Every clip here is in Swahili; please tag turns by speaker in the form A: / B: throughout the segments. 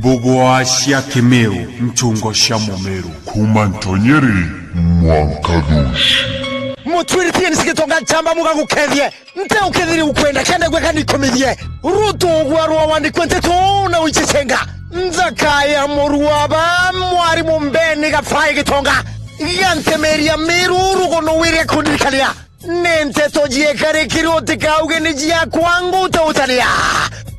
A: Bugwa cia Kimiru mchungo cia Mumeru
B: kumantonyeri mwankadushi
C: mutwiri pia nisikitonga chamba muga gukethie nte ukethiri ukwenda kende gweka nikomithie ruto gwarwa wandikwente tona uchisenga nzakaya muruaba mwari mumbeni gafai gitonga yantemeria miruru gono wire kundirikania nente tojie kare kiroti kauge nijia kwangu tautania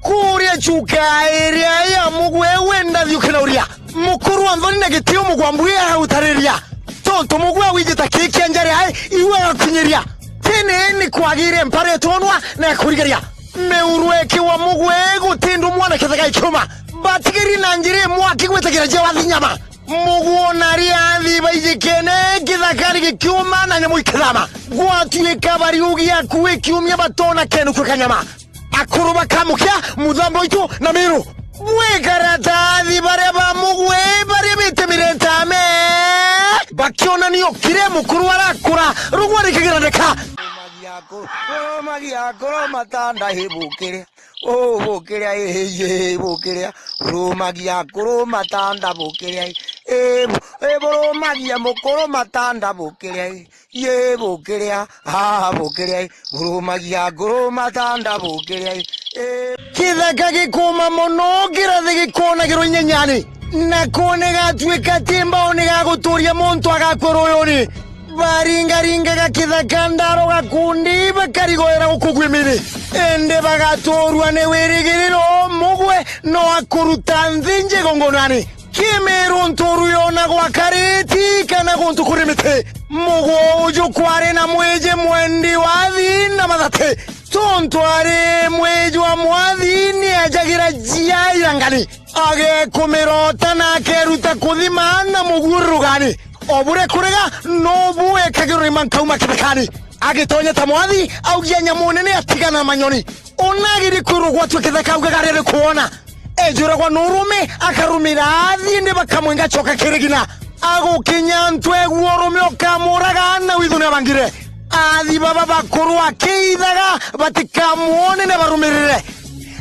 C: kuria chuka area ya mugwe wenda vyukinauria mukuru anthoni na gitio mugwambuye hautariria tonto mugwe wijita kiki anjare hai iwe akunyiria tene ni kwagire mpare tonwa na kurigeria meurweke wa mugwe gutindu mwana kithaga ikiuma batigiri na njire mwaki gwetagira je wathi nyama mugwona riathi baijikene kithakari gikiuma na nyamu ikithama gwatuye kabari ugia kuwe kiumya batona kenu kukanyama akuruba kamukia mudhambo itu na miru mwekarata bareba mugwe barebete mirentame bakiona niyo kire mukuru warakura rugwari kigirandeka magiakoro matanda hebukire oh bukire ye bukire rumagiakoro matanda bukire boro magia mukoro matanda bukire ye bukire ha bukire rumagiakoro matanda bukire kithaka gikuma muno kirathi gikona giro nyenyani na kone gatwika timba oni gaguturia muntu agakwiro yoni baringa gakithaka ndaro gakundi bakarigoera gukugwimiri ende bagatorwa ne wirigiriro mugwe no akuruta nthinje gongonani Kimiru nturu yona kwa kariti kana guntu kurimite mugwo uju kware na mweje mwendi wathi na mathate tontware mweje wa mwathi ni ajagira jia irangani age kumirota na keruta kuthima na mugurugani obure kurega no buwe kagiro imankauma kithakani agitonya ta mwathi au gianya munene atigana manyoni onagiri kurugwa twa kithaka ugagarere kuona ejura kwa nurume akarumira athinde bakamwenga choka kirigina agukinya ntwe guorume okamuraga na withune bangire athi baba bakuru akeithaga batikamuone ne barumirire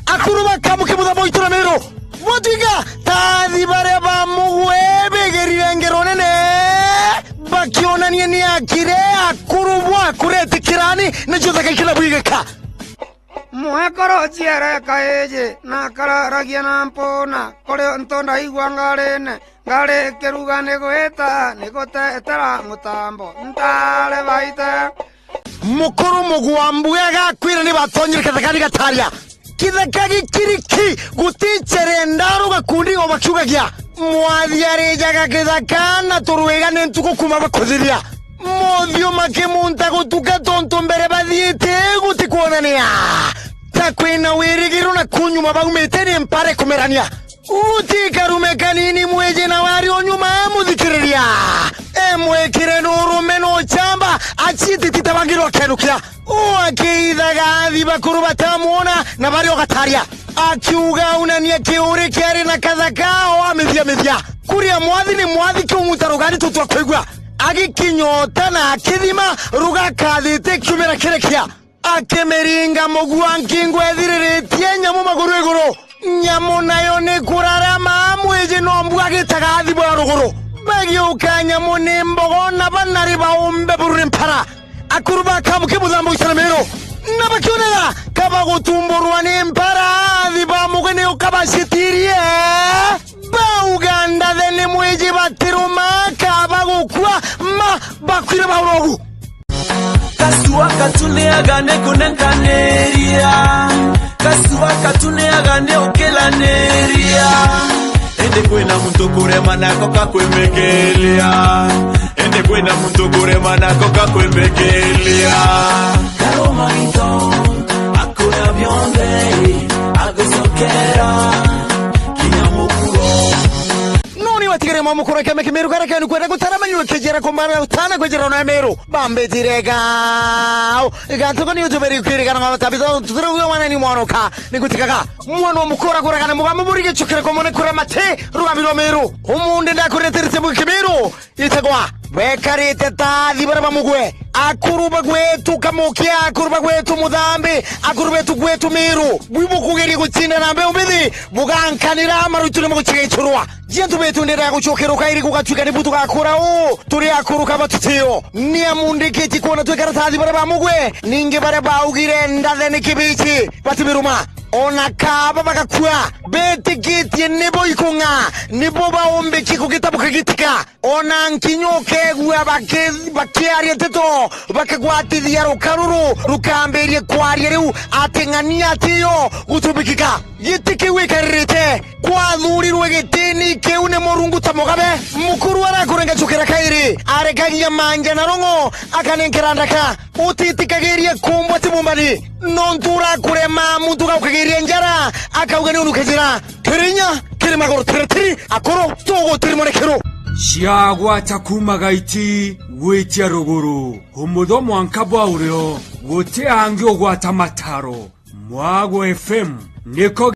C: akuru bakamuke muthambo itura mero botiga tathi bareba mugwe gerire ngero nene bakionania ni akire akuru bwa kuretikirani ne jotha kila bwigeka muhekoro jiere kaeje na kararagia na mpona kore ntonda igwa ngarene ngare keruga negoeta negotetera mutambo ntale baite mukuru mugwambuga kwira ni batonyire kathakani gataria kithakagi kiriki gutichere ndaro gakundi ngo bakyugagia mwathia jaga kithakana turwega ne ntuko kuma bakuthiria mothio makimunta gutuka tonto mbere bathiite gutikuonania takwina wirigiro na kunyuma baumete ni mpare kumerania utikarume kanini mweje na wari onyuma muthikiriria emwekire nurume no chamba achiti titabangiro kenukia uakeithaga athi bakuru batamuona na bari ogataria akiuga unania kiuri kiari na kathakao amithia kuria mwathi ni mwathi kiumutarugani tutwa kwigwa agikinyota na akithima ruga kathite kiumira kirekia akemeringa mugwanki ngwethiriretie nyamu maguru iguru nyamu nayo ni kurarama mweje no mbwagitaga athi bwa ruguru bagiuka nyamu ni mbogo na banari baumbe bururi mpara akuruba kamuke muthambo isanamero nabakionera kabagutumburwa ni mpara athi bamugene ukabashitirie Uganda thene mweje batiruma kabagukwa ma bakwire bawrogu
D: Kasua katune agane kunenkaneria Kasua katune agane okelaneria Ende kwena muntu kurema nako kakwemekelea Ende kwena muntu kurema nako kakwemekelea Karoma ito akuna bionde agusokera
C: watigere mamu kureke mekimeru kareke ni kwenda gutarama nywe kejera kombana utana kwejera na meru bambe tirega gantuko ni utuberi kwirika na tabizo tuturu wana ni mwonoka ni gutikaga mwono mukora kuraka na mugamu burige chukire komone kura mate rugamiro meru umunde ndakureteretse mu kimeru itagwa bekarite tathi bara bamugwe akuruba gwetu kamukia akuruba gwetu mudhambi akuruba gwetu miru bwibu kugeria gutsinda nambe umbithi bugankanira marutune mugucigicurwa jentu betu ndera gucokero kairi kugatwika ni butu gakura u turi akuruka batutio ni amundikiti kuona twekara tathi bara bamugwe ninge bara baugire ndathe ni kibichi batimiruma ona kaba bakakua betikiti nibo ikunga nibo baombe kiko kitabu kagitika ona nkinyoke gwa bakiaria teto bakagwatithia rukaruru rukamberie kwaria riu atengania atiyo gutubikika gitiki wikarite kwa thurirwe gitini kiune morungu tamogabe mukuru arakurenga chukira kairi arekagia manja na rongo akanenkera ndaka utitikagirie kumbwa timumbani nontura kurema muntu gaukagirie njara akaugani unukejira terinya kirimagoro tiri akoro togo tirimonekero
A: Shiagwa takuma gaiti wetia ruguru Humudho mwankabwa ureo Wote hangi ogwata mataro Mwago FM Niko